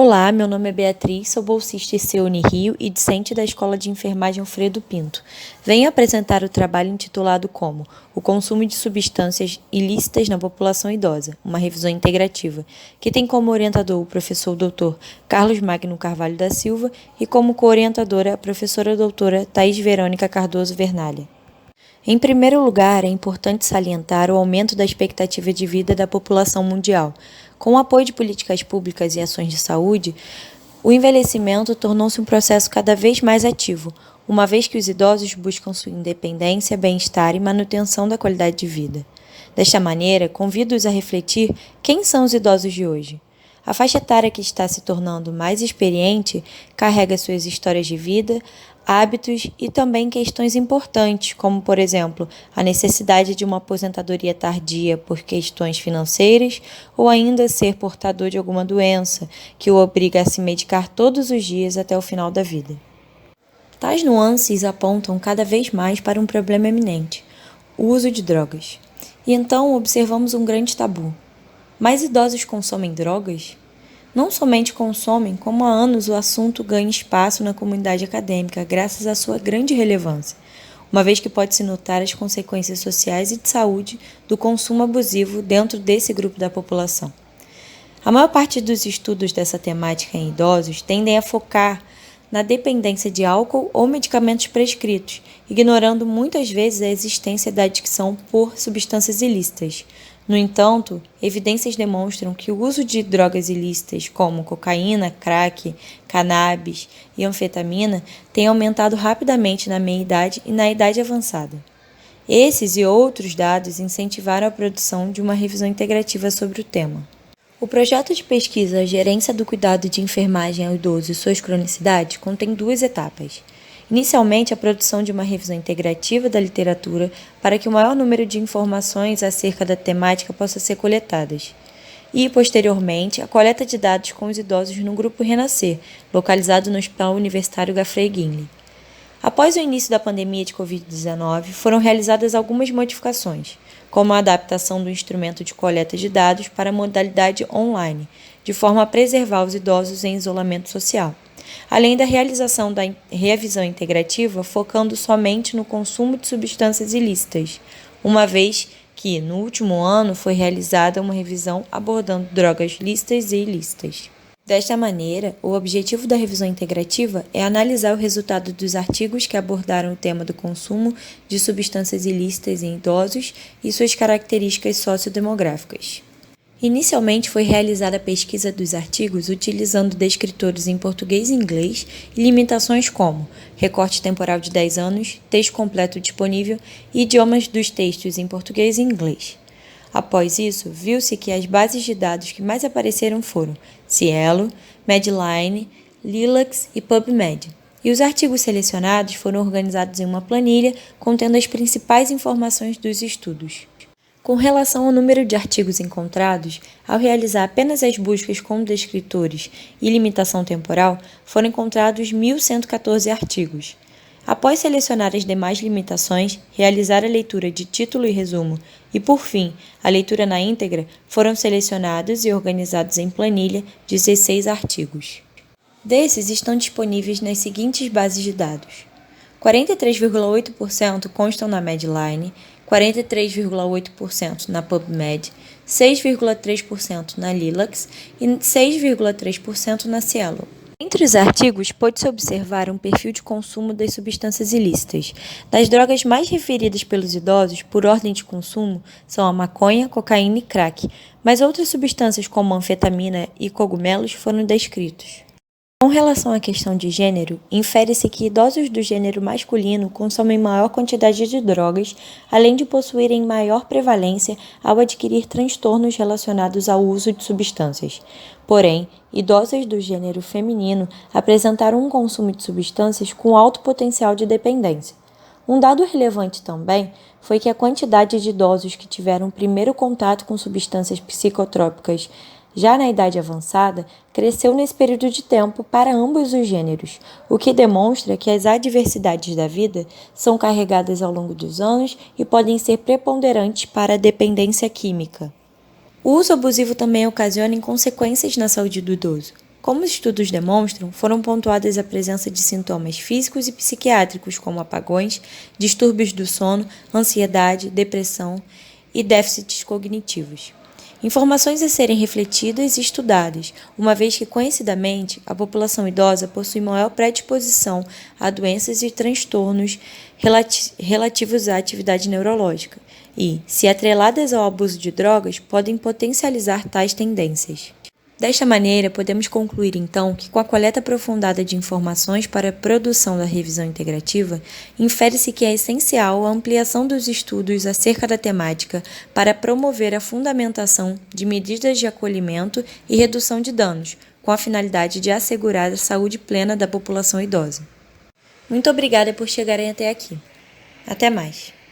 Olá, meu nome é Beatriz, sou bolsista IC Unirio e discente da Escola de Enfermagem Alfredo Pinto. Venho apresentar o trabalho intitulado como O Consumo de Substâncias Ilícitas na População Idosa, uma revisão integrativa, que tem como orientador o professor Dr. Carlos Magno Carvalho da Silva e como co-orientadora a professora doutora Thais Verônica Cardoso Vernalha. Em primeiro lugar, é importante salientar o aumento da expectativa de vida da população mundial. Com o apoio de políticas públicas e ações de saúde, o envelhecimento tornou-se um processo cada vez mais ativo, uma vez que os idosos buscam sua independência, bem-estar e manutenção da qualidade de vida. Desta maneira, convido-os a refletir quem são os idosos de hoje. A faixa etária que está se tornando mais experiente carrega suas histórias de vida, hábitos e também questões importantes, como, por exemplo, a necessidade de uma aposentadoria tardia por questões financeiras ou ainda ser portador de alguma doença que o obriga a se medicar todos os dias até o final da vida. Tais nuances apontam cada vez mais para um problema eminente, o uso de drogas. E então observamos um grande tabu. Mais idosos consomem drogas? Não somente consomem, como há anos o assunto ganha espaço na comunidade acadêmica, graças à sua grande relevância, uma vez que pode-se notar as consequências sociais e de saúde do consumo abusivo dentro desse grupo da população. A maior parte dos estudos dessa temática em idosos tendem a focar na dependência de álcool ou medicamentos prescritos, ignorando muitas vezes a existência da adicção por substâncias ilícitas. No entanto, evidências demonstram que o uso de drogas ilícitas como cocaína, crack, cannabis e anfetamina tem aumentado rapidamente na meia-idade e na idade avançada. Esses e outros dados incentivaram a produção de uma revisão integrativa sobre o tema. O projeto de pesquisa Gerência do Cuidado de Enfermagem ao Idoso e suas cronicidades contém duas etapas. Inicialmente, a produção de uma revisão integrativa da literatura para que o maior número de informações acerca da temática possa ser coletadas. E, posteriormente, a coleta de dados com os idosos no Grupo Renascer, localizado no Hospital Universitário Gafrey Guinle. Após o início da pandemia de Covid-19, foram realizadas algumas modificações, como a adaptação do instrumento de coleta de dados para a modalidade online, de forma a preservar os idosos em isolamento social, além da realização da revisão integrativa focando somente no consumo de substâncias ilícitas, uma vez que, no último ano, foi realizada uma revisão abordando drogas lícitas e ilícitas. Desta maneira, o objetivo da revisão integrativa é analisar o resultado dos artigos que abordaram o tema do consumo de substâncias ilícitas em idosos e suas características sociodemográficas. Inicialmente foi realizada a pesquisa dos artigos utilizando descritores em português e inglês e limitações como recorte temporal de 10 anos, texto completo disponível e idiomas dos textos em português e inglês. Após isso, viu-se que as bases de dados que mais apareceram foram Cielo, Medline, Lilacs e PubMed. E os artigos selecionados foram organizados em uma planilha contendo as principais informações dos estudos. Com relação ao número de artigos encontrados, ao realizar apenas as buscas com descritores e limitação temporal, foram encontrados 1.114 artigos. Após selecionar as demais limitações, realizar a leitura de título e resumo e, por fim, a leitura na íntegra, foram selecionados e organizados em planilha 16 artigos. Desses estão disponíveis nas seguintes bases de dados. 43,8% constam na Medline, 43,8% na PubMed, 6,3% na Lilacs e 6,3% na Cielo. Entre os artigos, pôde-se observar um perfil de consumo das substâncias ilícitas. Das drogas mais referidas pelos idosos, por ordem de consumo, são a maconha, cocaína e crack, mas outras substâncias como anfetamina e cogumelos foram descritos. Com relação à questão de gênero, infere-se que idosos do gênero masculino consomem maior quantidade de drogas, além de possuírem maior prevalência ao adquirir transtornos relacionados ao uso de substâncias. Porém, idosos do gênero feminino apresentaram um consumo de substâncias com alto potencial de dependência. Um dado relevante também foi que a quantidade de idosos que tiveram primeiro contato com substâncias psicotrópicas já na idade avançada, cresceu nesse período de tempo para ambos os gêneros, o que demonstra que as adversidades da vida são carregadas ao longo dos anos e podem ser preponderantes para a dependência química. O uso abusivo também ocasiona consequências na saúde do idoso. Como os estudos demonstram, foram pontuadas a presença de sintomas físicos e psiquiátricos, como apagões, distúrbios do sono, ansiedade, depressão e déficits cognitivos. Informações a serem refletidas e estudadas, uma vez que, conhecidamente, a população idosa possui maior predisposição a doenças e transtornos relativos à atividade neurológica e, se atreladas ao abuso de drogas, podem potencializar tais tendências. Desta maneira, podemos concluir então que, com a coleta aprofundada de informações para a produção da revisão integrativa, infere-se que é essencial a ampliação dos estudos acerca da temática para promover a fundamentação de medidas de acolhimento e redução de danos, com a finalidade de assegurar a saúde plena da população idosa. Muito obrigada por chegarem até aqui. Até mais!